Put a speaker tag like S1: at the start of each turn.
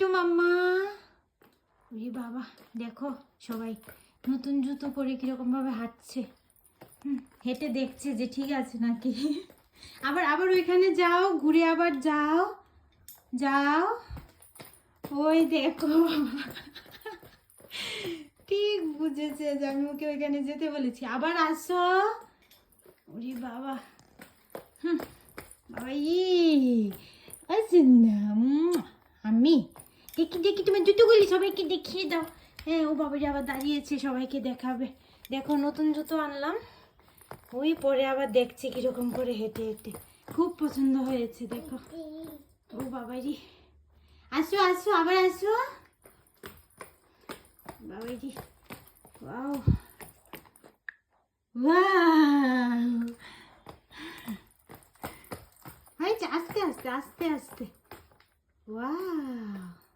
S1: তো মাম্মা, ওরে বাবা দেখো সবাই নতুন জুতো পরে কিরকম ভাবে হাঁটছে। হেঁটে দেখছে যে ঠিক আছে নাকি। আবার আবার ওইখানে যাও, ঘুরে আবার যাও যাও। ওই দেখো ঠিক বুঝেছে যে আমি ওকে ওইখানে যেতে বলেছি। আবার আসো। ওরে বাবা, বাবা আছে না। আমি দেখি দেখি তোমার জুতোগুলি সবাইকে দেখিয়ে দাও। হ্যাঁ, ও বাবা আবার দাঁড়িয়েছে, সবাইকে দেখাবে। দেখো নতুন জুতো আনলাম, ওই পরে আবার দেখছি কিরকম করে হেঁটে হেঁটে। খুব পছন্দ হয়েছে দেখো। ও বাবারি, আসো আসো আবার আসো। বাবারি, ওয়াও ওয়াও, আস্তে আস্তে আস্তে আস্তে, ওয়াও।